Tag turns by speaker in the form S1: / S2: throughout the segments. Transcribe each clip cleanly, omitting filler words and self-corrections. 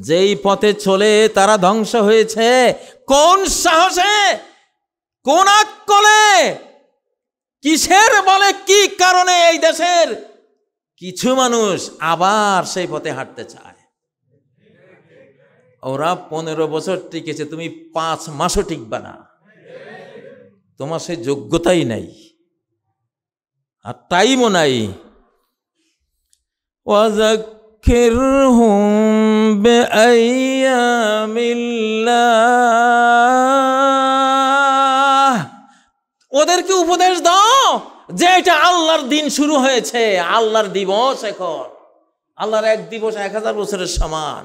S1: যেই পথে চলে তারা ধ্বংস হয়েছে। কোন সাহসে, কোন আকলে, কিসের বলে, কি কারণে এই দেশের কিছু মানুষ আবার সেই পথে হাঁটতে চায়? ওরা 15 বছর টিকেছে, তুমি 5 মাসও টিকবা না। তোমার সেই যোগ্যতাই নাই আর টাইমও নাই। ওয়াযাক্কিরহুম বিআইয়ামিল্লাহ, ওদেরকে উপদেশ দাও যে এটা আল্লাহর দিন শুরু হয়েছে, আল্লাহর দিবস। এখন আল্লাহর এক দিবস 1000 বছরের সমান।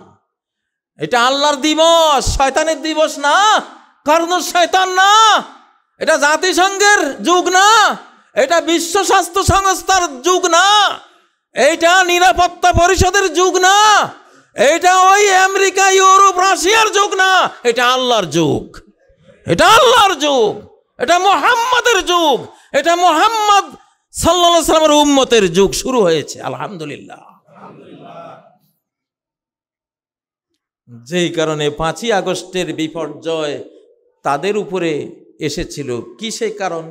S1: এটা আল্লাহর দিবস, শয়তানের দিবস না, কর্ণ শয়তান না। এটা জাতিসংঘের যুগ না, এটা বিশ্ব স্বাস্থ্য সংস্থার যুগ না, এইটা নিরাপত্তা পরিষদের যুগ না, এটা ওই আমেরিকা, ইউরোপ, রাশিয়ার যুগ না। এটা আল্লাহর যুগ, এটা আল্লাহর যুগ, এটা মুহাম্মাদের যুগ, এটা মুহাম্মদ সাল্লাল্লাহু আলাইহি ওয়াসাল্লামের উম্মতের যুগ শুরু হয়েছে। আলহামদুলিল্লাহ। যেই কারণে 5ই আগস্টের বিপর্যয় তাদের উপরে এসেছিল। কি সেই কারণ?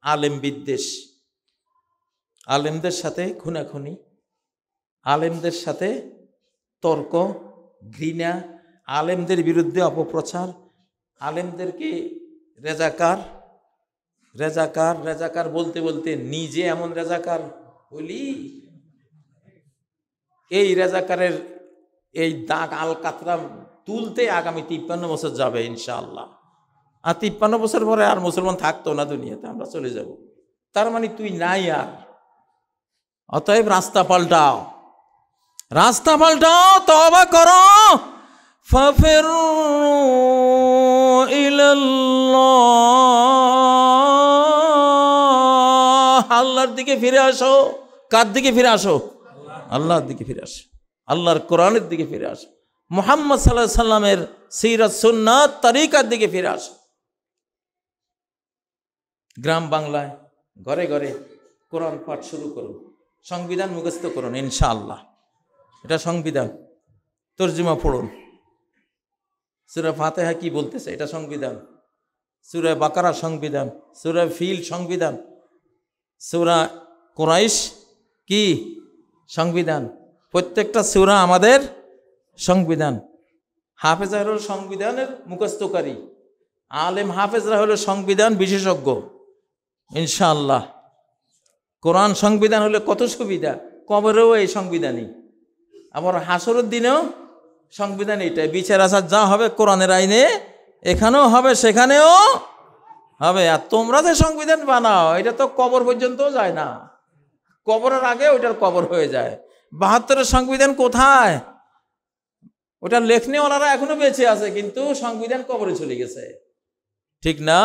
S1: আলেম বিদ্বেষ, আলেমদের সাথে খুনাখুনি, আলেমদের সাথে তর্ক, ঘৃণা, আলেমদের বিরুদ্ধে অপপ্রচার, আলেমদেরকে রেজাকার রেজাকার রেজাকার বলতে বলতে নিজে এমন রেজাকার বলি, এই রেজাকারের এই দাগ আলকাতরা তুলতে আগামী 53 বছর যাবে ইনশাআল্লাহ। আর 53 বছর পরে আর মুসলমান থাকতো না দুনিয়াতে, আমরা চলে যাব। তার মানে তুই নাই আর। অতএব রাস্তা পাল্টাও, রাস্তা পাল্টাও, তওবা করো। ফাফিরু ইলাল্লাহ, আল্লাহর দিকে ফিরে আসো। কার দিকে ফিরে আসো? আল্লাহর দিকে ফিরে আসো, আল্লাহর কোরআনের দিকে ফিরে আসো, মুহাম্মদ সাল্লাল্লাহু আলাইহি সাল্লামের সিরাত সুন্নাত তরিকার দিকে ফিরে আসো। গ্রাম বাংলায় ঘরে ঘরে কোরআন পাঠ শুরু করুন, সংবিধান মুখস্থ করুন ইনশাআল্লাহ। এটা সংবিধান, তর্জমা পড়ুন। সূরা ফাতিহা কি বলতেছে এটা সংবিধান, সূরা বাকারা সংবিধান, সূরা ফিল সংবিধান, সূরা কুরাইশ কি সংবিধান। প্রত্যেকটা সূরা আমাদের সংবিধান। হাফেজরা হলো সংবিধানের মুখস্থকারী, আলেম হাফেজরা হলো সংবিধান বিশেষজ্ঞ ইনশাআল্লাহ। কোরআন সংবিধান হলে কত সুবিধা, কবরেও এই সংবিধানই, আবার হাসরের দিনেও সংবিধান এটাই। বিচার আচার যা হবে কোরআনের আইনে, এখানেও হবে সেখানেও হবে। আর তোমরা যে সংবিধান বানাও এটা তো কবর পর্যন্ত যায় না, কবরের আগে ওইটার কবর হয়ে যায়। 72-এর সংবিধান কোথায়? ওটা লেখনেওয়ালারা এখনো বেঁচে আছে, কিন্তু সংবিধান কবরে চলে গেছে, ঠিক না?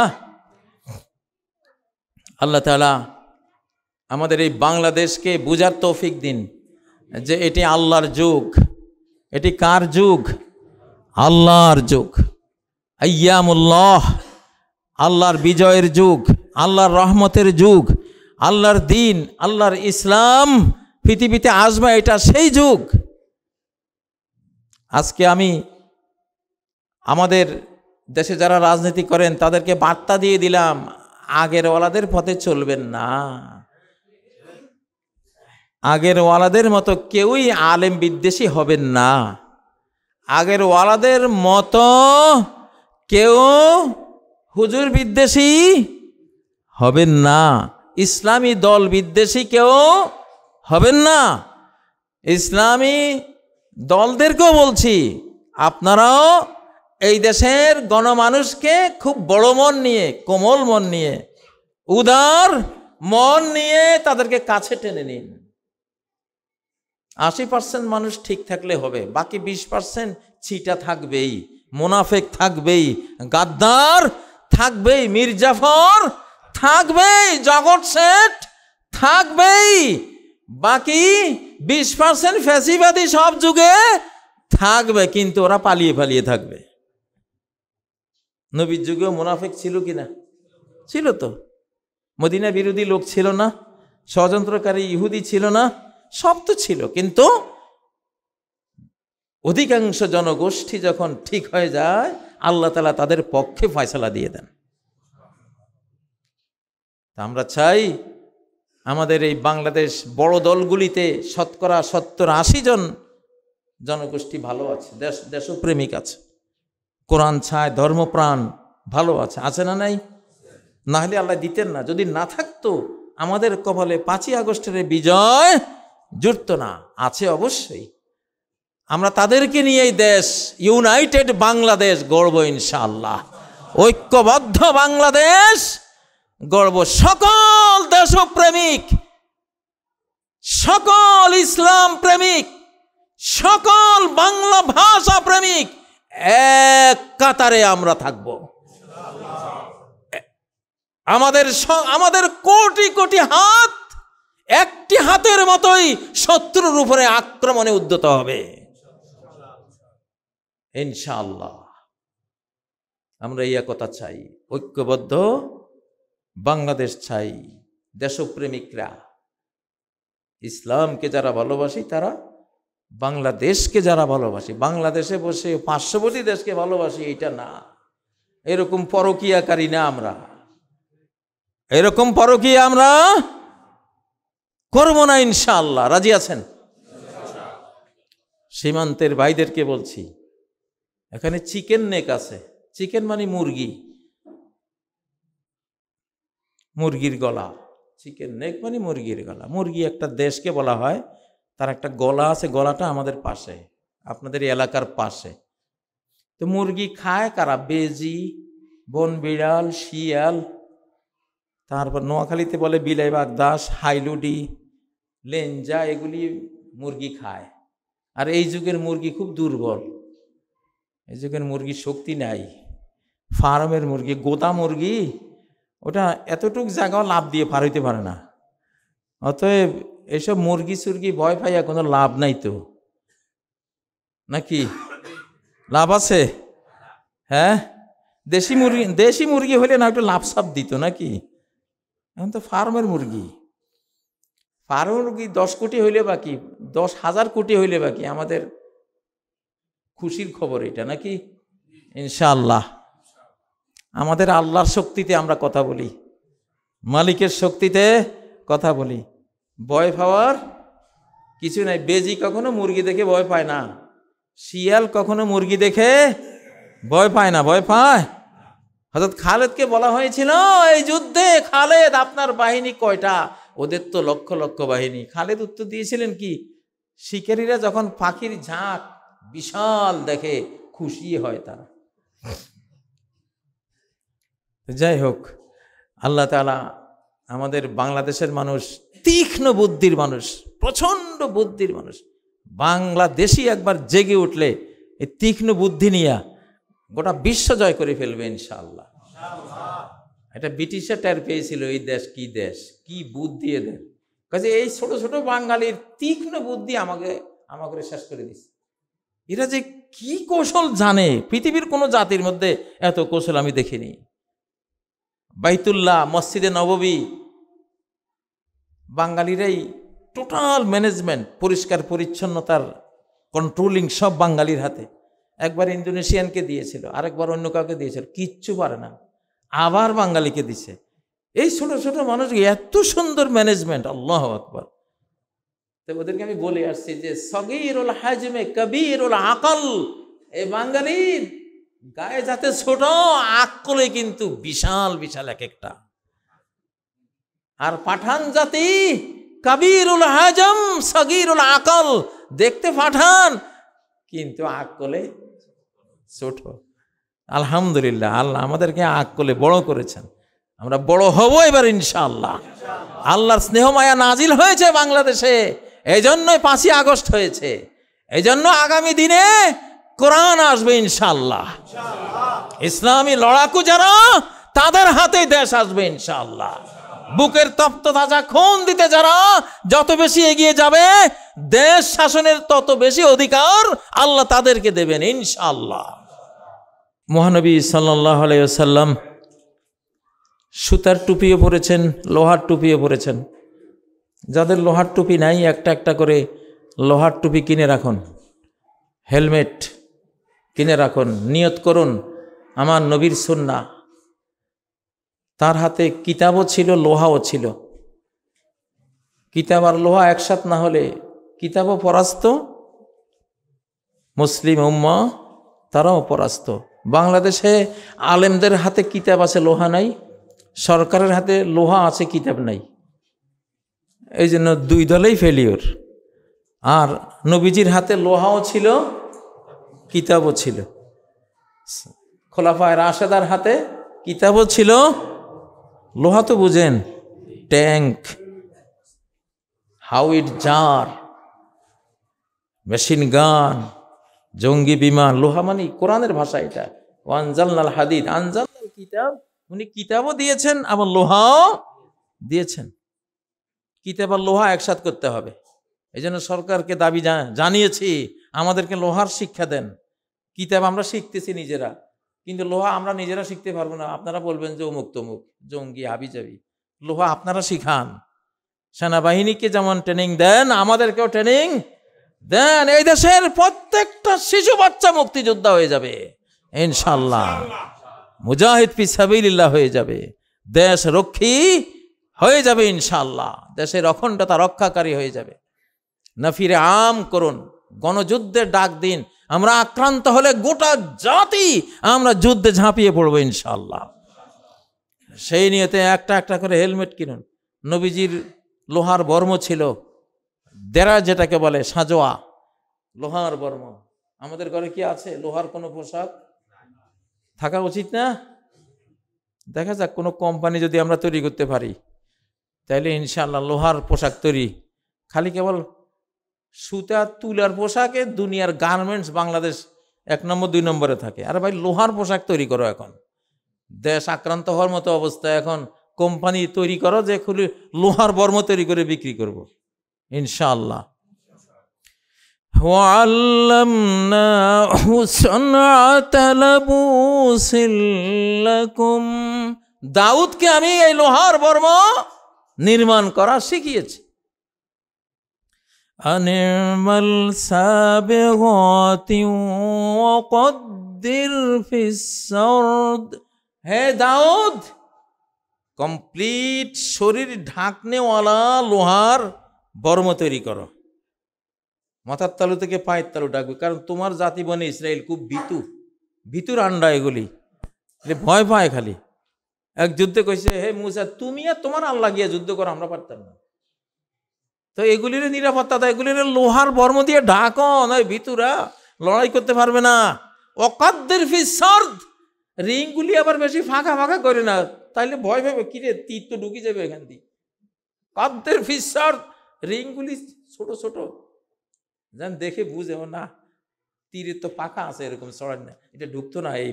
S1: আল্লাহ তাআলা আমাদের এই বাংলাদেশকে বুঝার তৌফিক দিন যে এটি আল্লাহর যুগ। এটি কার যুগ? আল্লাহর যুগ। আইয়ামুল্লাহ, আল্লাহর বিজয়ের যুগ, আল্লাহর রহমতের যুগ, আল্লাহর দিন, আল্লাহর ইসলাম পৃথিবীতে আসবে, এটা সেই যুগ। আজকে আমি আমাদের দেশে যারা রাজনীতি করেন তাদেরকে বার্তা দিয়ে দিলাম, আগের ওয়ালাদের পথে চলবেন না। আগের ওয়ালাদের মতো কেউই আলেম বিদ্বেষী হবেন না, আগের ওয়ালাদের মতো কেউ হুজুর বিদ্বেষী হবেন না, ইসলামী দল বিদ্বেষী কেউ হবেন না। ইসলামী দলদেরকেও বলছি, আপনারাও এই দেশের গণমানুষকে খুব বড় মন নিয়ে, কোমল মন নিয়ে, উদার মন নিয়ে তাদেরকে কাছে টেনে নিন। 80% মানুষ ঠিক থাকলে হবে, বাকি 20% চিটা থাকবেই, মুনাফেক থাকবেই, গাদ্দার থাকবেই, মির্জাফর থাকবেই, জগৎ শেঠ থাকবেই, বাকি 20% ফ্যাসিবাদী সব যুগে থাকবে, কিন্তু ওরা পালিয়ে পালিয়ে থাকবে। নবীর যুগেও মুনাফেক ছিল কিনা? ছিল তো। মদিনা বিরোধী লোক ছিল না, ষড়যন্ত্রকারী ইহুদি ছিল না, সব তো ছিল, কিন্তু অধিকাংশ জনগোষ্ঠী যখন ঠিক হয়ে যায়, আল্লাহ তাআলা তাদের পক্ষে ফয়সালা দিয়ে দেন। তা আমরা চাই আমাদের এই বাংলাদেশ বড় দলগুলিতে শতকরা 70-80 জন জনগোষ্ঠী ভালো আছে, দেশপ্রেমিক আছে, কোরআন ছায়, ধর্মপ্রাণ ভালো আছে, আছে না নাই? না হলে আল্লাহ দিতেন না। যদি না থাকতো আমাদের কপালে 5ই আগস্টের বিজয় জুটতো না। আছে অবশ্যই। আমরা তাদেরকে নিয়েই দেশ, ইউনাইটেড বাংলাদেশ গড়ব ইনশাআল্লাহ। ঐক্যবদ্ধ বাংলাদেশ গড়ব। সকল দেশপ্রেমিক, সকল ইসলাম প্রেমিক, সকল বাংলা ভাষা প্রেমিক এক কাতারে আমরা থাকব। আমাদের কোটি কোটি হাত একটি হাতের মতোই শত্রুর উপরে আক্রমণে উদ্যত হবে ইনশাআল্লাহ। আমরা এই একতা চাই, ঐক্যবদ্ধ বাংলাদেশ চাই। দেশপ্রেমিকরা, ইসলামকে যারা ভালোবাসি তারা বাংলাদেশকে যারা ভালোবাসি, বাংলাদেশে বসে পার্শ্ববর্তী দেশকে ভালোবাসি, এটা না। এরকম পরকীয়াকারী না আমরা, এরকম পরকীয়া আমরা করব না ইনশাআল্লাহ। রাজি আছেন? সীমান্তের ভাইদেরকে বলছি, এখানে চিকেন নেক আছে। চিকেন মানে মুরগি, মুরগির গলা। চিকেন নেক মানে মুরগির গলা। মুরগি একটা দেশকে বলা হয়, তার একটা গলা আছে, গলাটা আমাদের পাশে, আপনাদের এলাকার পাশে। তো মুরগি খায় কারা? বেজি, বন বিড়াল, শিয়াল, তারপর নোয়াখালীতে বলে বিলাই বাগদাস, হাইলুডি, লেঞ্জা, এগুলি মুরগি খায়। আর এই যুগের মুরগি খুব দুর্বল, এই যুগের মুরগির শক্তি নাই। ফার্মের মুরগি, গোদা মুরগি, ওটা এতটুক জায়গাও লাভ দিয়ে পার হইতে পারে না। অতএব এইসব মুরগি সুরগি ভয় পাইয়া কোনো লাভ নাই তো, নাকি? লাভ আছে? হ্যাঁ, দেশি মুরগি হইলে না একটু লাভ সাপ দিত নাকি? এখন তো ফার্মের মুরগি। ফার্মের মুরগি 10 কোটি হইলে বাকি, 10,000 কোটি হইলে বাকি। আমাদের খুশির খবর এটা, নাকি? ইনশাআল্লাহ। আমাদের আল্লাহর শক্তিতে আমরা কথা বলি, মালিকের শক্তিতে কথা বলি। ভয় পাওয়ার কিছু নাই। বেজি কখনো মুরগি দেখে ভয় পায় না, শিয়াল কখনো মুরগি দেখে ভয় পায় না। ভয় পায়? হযরত খালেদকে বলা হয়েছিল এই যুদ্ধে, খালেদ আপনার বাহিনী কয়টা? ওদের তো লক্ষ লক্ষ বাহিনী। খালেদ উত্তর দিয়েছিলেন কি? শিকারীরা যখন পাখির ঝাঁক বিশাল দেখে খুশি হয় তারা। যাই হোক, আল্লাহ তাআলা আমাদের বাংলাদেশের মানুষ তীক্ষ্ণ বুদ্ধির মানুষ, প্রচন্ড বুদ্ধির মানুষ। বাংলাদেশি একবার জেগে উঠলে এই তীক্ষ্ণ বুদ্ধি নিয়ে গোটা বিশ্ব জয় করে ফেলবে ইনশাআল্লাহ। এটা ব্রিটিশরা টের পেয়েছিল এই দেশ কি দেশ, কি বুদ্ধি এদের। কাজে এই ছোট ছোট বাঙালির তীক্ষ্ণ বুদ্ধি আমাকে শেষ করে দিচ্ছে। এরা যে কি কৌশল জানে, পৃথিবীর কোনো জাতির মধ্যে এত কৌশল আমি দেখিনি। বাইতুল্লাহ, মসজিদে নববী, বাঙালিরাই টোটাল ম্যানেজমেন্ট, পরিষ্কার পরিচ্ছন্নতার কন্ট্রোলিং সব বাঙালির হাতে। একবার ইন্দোনেশিয়ানকে দিয়েছিল, আরেকবার অন্য কাউকে দিয়েছিল, কিচ্ছু পারে না, আবার বাঙালিকে দিছে। এই ছোট ছোট মানুষ এত সুন্দর ম্যানেজমেন্ট, আল্লাহু আকবার। তো ওদেরকে আমি বলে আসছি যে সগীরুল হাজমে কবীরুল আকল। এই বাঙালির গায়ে যাতে ছোট, আকলে কিন্তু বিশাল বিশাল এক একটা। আর পাঠান জাতি কবীরুল হাজম সগীরুল আকল, দেখতে পাঠান কিন্তু আকলে ছোট। আলহামদুলিল্লাহ, আল্লাহ আমাদেরকে আকলে বড় করেছেন। আমরা বড় হব এবার ইনশাআল্লাহ। আল্লাহর স্নেহ মায়া নাজিল হয়েছে বাংলাদেশে, এই জন্যই 5ই আগস্ট হয়েছে। এই জন্য আগামী দিনে কোরআন আসবে ইনশাআল্লাহ। ইসলামী লড়াকু যারা, তাদের হাতে দেশ আসবে ইনশাআল্লাহ। বুকের তপ্ত তাজা খুন দিতে যারা যত বেশি এগিয়ে যাবে, দেশ শাসনের তত বেশি অধিকার আল্লাহ তাদেরকে দেবেন ইনশাআল্লাহ। মহানবী সাল্লাল্লাহু আলাইহি ওয়াসাল্লাম সুতার টুপিও পরেছেন, লোহার টুপিও পরেছেন। যাদের লোহার টুপি নাই, একটা একটা করে লোহার টুপি কিনে রাখুন। হেলমেট কিনে রাখুন, নিয়ত করুন আমার নবীর সুন্নাহ। তার হাতে কিতাবও ছিল, লোহাও ছিল। কিতাব আর লোহা একসাথ না হলে কিতাবও পরাস্ত, মুসলিম উম্মাহ তারাও পরাস্ত। বাংলাদেশে আলেমদের হাতে কিতাব আছে, লোহা নাই। সরকারের হাতে লোহা আছে, কিতাব নাই। এই জন্য দুই দলেই ফেলিওর। আর নবীজির হাতে লোহাও ছিল, কিতাবও ছিল। খোলাফায়ে রাশেদার হাতে কিতাবও ছিল, লোহা তো বুঝেন, tank, Howitt jar, machine gun, জঙ্গি বিমান। লোহা মানে কোরআনের ভাষা এটা। ওয়ানজালনাল হাদিদ, আনজালনাল কিতাব, উনি কিতাবও দিয়েছেন আবার লোহাও দিয়েছেন। কিতাব আর লোহা একসাথ করতে হবে। এই জন্য সরকারকে দাবি জানিয়েছি আমাদেরকে লোহার শিক্ষা দেন। কিতাব আমরা শিখতেছি নিজেরা, কিন্তু লোহা আমরা নিজেরা শিখতে পারবো না। আপনারা বলবেন যে অমুক তমুক, জঙ্গি, হাবিজাবি। লোহা আপনারা শিখান। সেনাবাহিনীকে যেমন ট্রেনিং দেন, আমাদেরকেও ট্রেনিং দেন। এই দেশের প্রত্যেকটা শিশু বাচ্চা মুক্তিযোদ্ধা হয়ে যাবে ইনশাআল্লাহ, মুজাহিদ ফি সাবিলিল্লাহ হয়ে যাবে, দেশ রক্ষী হয়ে যাবে ইনশাআল্লাহ, দেশের অখণ্ডতা রক্ষাকারী হয়ে যাবে। নাফিরে আম করুন, গণযুদ্ধের ডাক দিন। আমরা আক্রান্ত হলে গোটা জাতি আমরা যুদ্ধে ঝাঁপিয়ে পড়বো ইনশাআল্লাহ। সেই নিয়তে একটা একটা করে হেলমেট কিনুন। নবীজির লোহার বর্ম ছিল, দেরা যেটাকে বলে, সাজোয়া, লোহার বর্ম। আমাদের ঘরে কি আছে লোহার কোনো পোশাক? থাকা উচিত না? দেখা যাক কোনো কোম্পানি যদি আমরা তৈরি করতে পারি, তাইলে ইনশাআল্লাহ লোহার পোশাক তৈরি। খালি কেবল সুতা তুলার পোশাকে দুনিয়ার গার্মেন্টস বাংলাদেশ 1 নম্বর 2 নম্বরে থাকে। আরে ভাই, লোহার পোশাক তৈরি করো। এখন দেশ আক্রান্ত হওয়ার মতো অবস্থা, এখন কোম্পানি তৈরি করো যে খুলে লোহার বর্ম তৈরি করে বিক্রি করব ইনশাআল্লাহ। ওয়াল্লামনাহু সানআতা লাবুসিল লাকুম, দাউদকে আমি এই লোহার বর্ম নির্মাণ করা শিখিয়েছি। আনিমাল সাবিগাতি ওয়া কদ্দির ফিস সারদ, হে দাউদ, কমপ্লিট শরীর ঢাকনেওয়ালা লোহার বর্ম তৈরি করো। মাথার তালু থেকে পায়ের তালু ডাকবে, কারণ তোমার জাতি বনে ইসরায়েল খুব ভিতুর আন্ডা, এগুলি ভয় পায় খালি। এক যুদ্ধে কইছে, হে মুসা, তুমি আর তোমার আল্লাহ গিয়ে যুদ্ধ করো, আমরা পারতাম না। তো এগুলির নিরাপত্তা দেয়, এগুলির লোহার বর্ম দিয়ে ঢাকো, নয় ভিতুরা লড়াই করতে পারবে না। ওয়াকাদ্দির ফিস সারদ, রিংগুলি আবার বেশি ফাঁকা ফাঁকা করে না, তাইলে ভয় পাবে, কিরে তীর তো ঢুকে যাবে এখান দিয়ে। কাদ্দির ফিস সারদ, রিংগুলি ছোট ছোট, যেন দেখে বুঝে না তীরের তো পাখা আছে, এরকম চড়ান না, এটা ঢুকতো না এই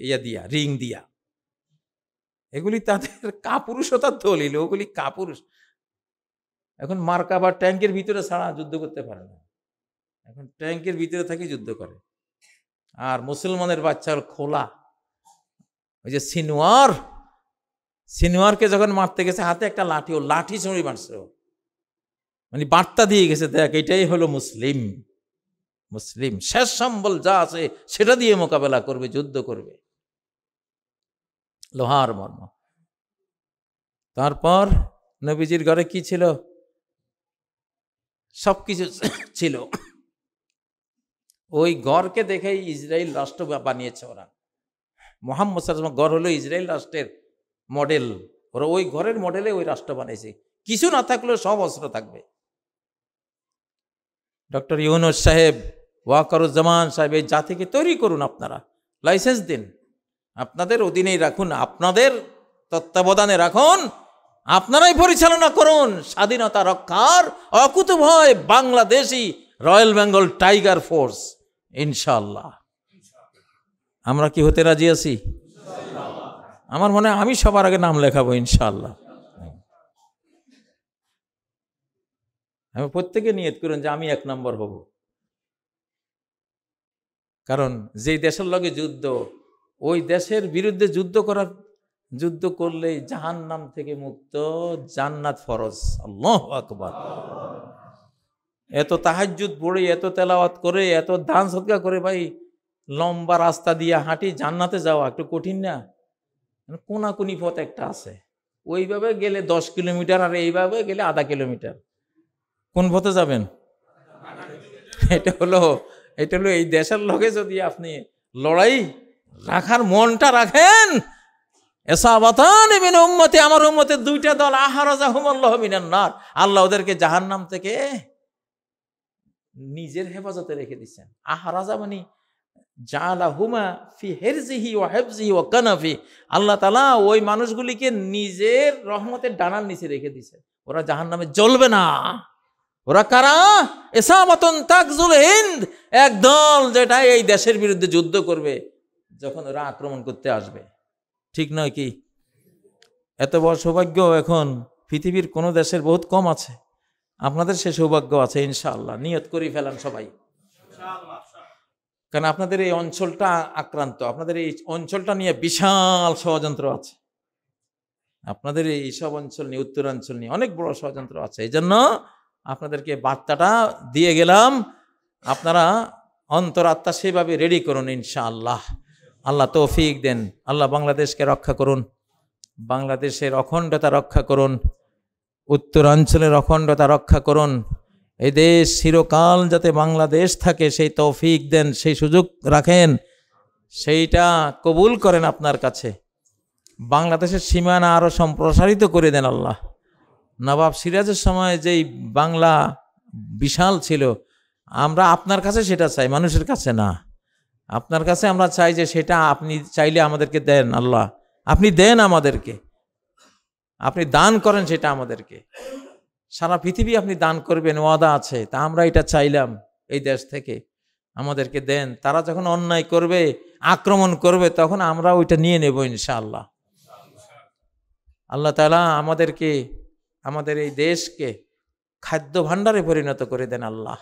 S1: ইয়া দিয়া, রিং দিয়া। এগুলি তাদের কাপুরুষতার দলিল, ওগুলি কাপুরুষ। এখন মার্কা বা ট্যাঙ্কের ভিতরে ছাড়া যুদ্ধ করতে পারে না, এখন ট্যাঙ্কের ভিতরে থাকি যুদ্ধ করে। আর মুসলমানের বাচ্চার খোলা, ওই যে সিনোয়ারকে যখন মারতে গেছে, হাতে একটা লাঠি, ও লাঠি ছড়ি মারছে, মানে বার্তা দিয়ে গেছে, দেখ এটাই হলো মুসলিম। শেষ সম্বল যা আছে সেটা দিয়ে মোকাবেলা করবে, যুদ্ধ করবে। লোহার মর্ম। তারপর নবীজির ঘরে কি ছিল? সবকিছু ছিল। ওই ঘরকে দেখেই ইসরায়েল রাষ্ট্র বানিয়েছে ওরা। মুহাম্মদ সাল্লাল্লাহু আলাইহি ওয়াসাল্লাম ঘর হলো ইসরায়েল রাষ্ট্রের মডেল। ওরা ওই ঘরের মডেলে ওই রাষ্ট্র বানাইছে। কিছু না থাকলেও সব অস্ত্র থাকবে। ডক্টর ইউনুস সাহেব, ওয়াকারুজ্জামান সাহেব, এই জাতিকে তৈরি করুন, আপনারা লাইসেন্স দিন, আপনাদের অধীনেই রাখুন, আপনাদের তত্ত্বাবধানে রাখুন, আপনারাই পরিচালনা করুন। স্বাধীনতা রক্ষার অকুতভয় Bangladeshi royal Bengal tiger force ইনশাআল্লাহ। আমরা কি হতে রাজি আছি? আমার মনে হয় আমি সবার আগে নাম লেখাবো ইনশাআল্লাহ। আমি প্রত্যেকে নিয়ত করুন যে আমি 1 নম্বর হব। কারণ যেই দেশের লগে যুদ্ধ, ওই দেশের বিরুদ্ধে যুদ্ধ করলেই জাহান্নাম থেকে মুক্ত, জান্নাত ফরজ। আল্লাহু আকবার। এত তাহাজ্জুদ পড়ে, এত তেলাওয়াত করে, এত দান সদকা করে, ভাই লম্বা রাস্তা দিয়ে হাঁটি, জান্নাতে যাওয়া একটু কঠিন না? কোনাকুনি পথ একটা আছে, ওইভাবে গেলে 10 কিলোমিটার, আর এইভাবে গেলে আধা কিলোমিটার। কোন পথে যাবেন? এটা হলো এই দেশের লগে যদি আপনি লড়াই রাখার মনটা রাখেন, এসাবাতান মিন উম্মতি, আমার উম্মতের দুইটা দল, আহরাজাহুমুল্লাহু মিনান নার, আল্লাহ ওদেরকে জাহান্নাম থেকে নিজের হেফাজতে রেখে দিচ্ছেন। আহরাজা মানে জালাহুমা ফি হিরজিহি ওয়া হিফজিহি ওয়া কানাফি, আল্লাহ তাআলা ওই মানুষগুলিকে নিজের রহমতের ডানার নিচে রেখে দিয়েছেন, ওরা জাহান্নামে জ্বলবে না। ওরা কারা? এসামাতুন তাকজুল হিন্দ, একদল যেটা এই দেশের বিরুদ্ধে যুদ্ধ করবে যখন ওরা আক্রমণ করতে আসবে। ঠিক নয় কি? এত বড় সৌভাগ্য এখন পৃথিবীর কোন দেশের বহুত কম আছে, আপনাদের সে সৌভাগ্য আছে ইনশাআল্লাহ। নিয়ত করে ফেলান সবাই, কারণ আপনাদের এই অঞ্চলটা আক্রান্ত, আপনাদের এই অঞ্চলটা নিয়ে বিশাল ষড়যন্ত্র আছে, আপনাদের এই সব অঞ্চল নিয়ে, উত্তরাঞ্চল নিয়ে অনেক বড় ষড়যন্ত্র আছে। এই জন্য আপনাদেরকে বার্তাটা দিয়ে গেলাম, আপনারা অন্তরাত্মা সেভাবে রেডি করুন ইনশাআল্লাহ। আল্লাহ তৌফিক দেন। আল্লাহ বাংলাদেশকে রক্ষা করুন, বাংলাদেশের অখণ্ডতা রক্ষা করুন, উত্তরাঞ্চলের অখণ্ডতা রক্ষা করুন। এই দেশ চিরকাল যাতে বাংলাদেশ থাকে সেই তৌফিক দেন, সেই সুযোগ রাখেন, সেইটা কবুল করেন আপনার কাছে। বাংলাদেশের সীমানা আরও সম্প্রসারিত করে দেন আল্লাহ। নবাব সিরাজের সময় যেই বাংলা বিশাল ছিল, আমরা আপনার কাছে সেটা চাই, মানুষের কাছে না। আপনার কাছে আমরা চাই যে সেটা আপনি চাইলে আমাদেরকে দেন আল্লাহ, আপনি দেন আমাদেরকে, আপনি দান করেন সেটা আমাদেরকে। সারা পৃথিবী আপনি দান করবেন, ওয়াদা আছে, তা আমরা এটা চাইলাম এই দেশ থেকে, আমাদেরকে দেন। তারা যখন অন্যায় করবে, আক্রমণ করবে, তখন আমরা ওইটা নিয়ে নেব ইনশাআল্লাহ। আল্লাহ তাআলা আমাদেরকে, আমাদের এই দেশকে খাদ্য ভাণ্ডারে পরিণত করে দেন আল্লাহ।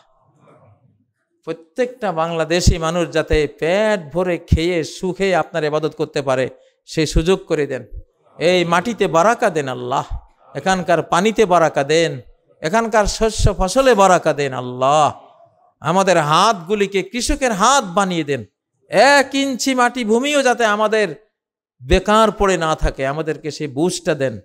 S1: প্রত্যেকটা বাংলাদেশি মানুষ যাতে পেট ভরে খেয়ে সুখে আপনার ইবাদত করতে পারে সেই সুযোগ করে দেন। এই মাটিতে বারাকা দেন আল্লাহ, এখানকার পানিতে বারাকা দেন, এখানকার শস্য ফসলে বারাকা দেন আল্লাহ। আমাদের হাতগুলিকে কৃষকের হাত বানিয়ে দেন, 1 ইঞ্চি মাটি ভূমিও যাতে আমাদের বেকার পড়ে না থাকে, আমাদেরকে সেই বুঝটা দেন।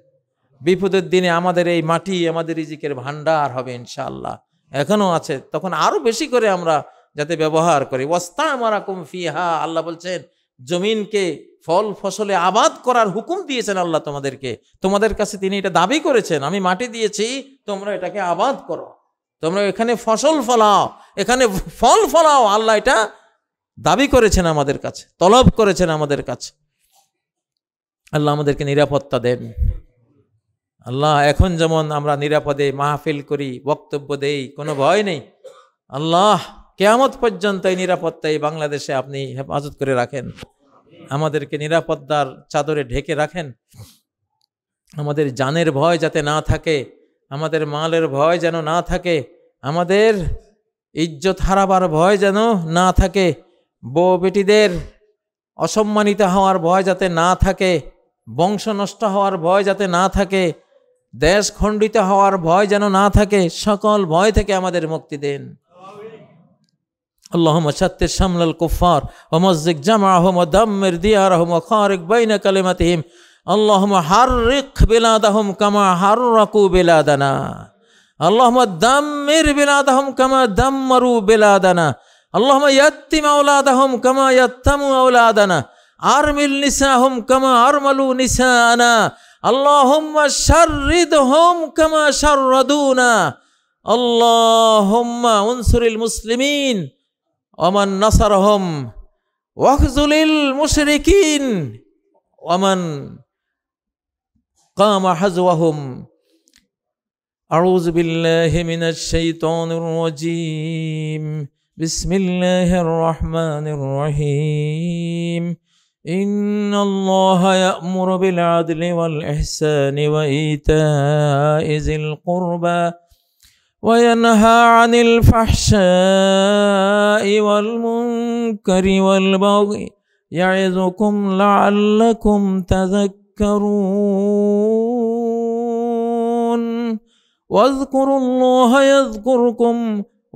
S1: বিপদের দিনে আমাদের এই মাটি আমাদের রিজিকের ভান্ডার হবে ইনশাআল্লাহ, এখনো আছে, তখন আরো বেশি করে আমরা যাতে ব্যবহার করি। ওয়াস্তামারাকুম ফিহা, আল্লাহ বলছেন জমিনকে ফল ফসলে আবাদ করার হুকুম দিয়েছেন আল্লাহ তোমাদেরকে, তোমাদের কাছে তিনি এটা দাবি করেছেন, আমি মাটি দিয়েছি, তোমরা এটাকে আবাদ করো, তোমরা এখানে ফসল ফলাও, এখানে ফল ফলাও। আল্লাহ এটা দাবি করেছেন আমাদের কাছে, তলব করেছেন আমাদের কাছে। আল্লাহ আমাদেরকে নিরাপত্তা দেন আল্লাহ। এখন যেমন আমরা নিরাপদে মাহফিল করি, বক্তব্য দেই, কোনো ভয় নেই আল্লাহ, কিয়ামত পর্যন্ত এই নিরাপত্তা এই বাংলাদেশে আপনি হেফাজত করে রাখেন, আমাদেরকে নিরাপত্তার চাদরে ঢেকে রাখেন। আমাদের জানের ভয় যাতে না থাকে, আমাদের মালের ভয় যেন না থাকে, আমাদের ইজ্জত হারাবার ভয় যেন না থাকে, বউ বেটিদের অসম্মানিত হওয়ার ভয় যাতে না থাকে, বংশ নষ্ট হওয়ার ভয় যাতে না থাকে, দেশ খণ্ডিত হওয়ার ভয় যেন না থাকে, সকল ভয় থেকে আমাদের মুক্তি দেন। اللهم شتت شمل الكفار ومزق جمعهم ودمر ديارهم وخارق بين كلمتهم اللهم حرق بلادهم كما حرقوا بلادنا اللهم دمر بلادهم كما دمروا بلادنا اللهم يتم أولادهم كما يتموا أولادنا أرمل نساءهم كما أرملوا نساءنا اللهم شردهم كما شردونا اللهم انصر المسلمين ومن نصرهم واخذل المشركين ومن قام حزوهم أعوذ بالله من الشيطان الرجيم بسم الله الرحمن الرحيم إن الله يأمر بالعدل والإحسان وإيتاء ذي القربى وينهى عن الفحشاء والمنكر والبغي يعظكم لعلكم تذكرون واذكروا الله يذكركم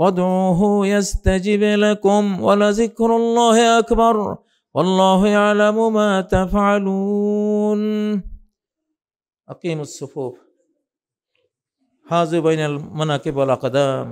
S1: وادعوه يستجب لكم ولذكر الله أكبر والله يعلم ما تفعلون أقيموا الصفوف حاذوا بين المناكب والأقدام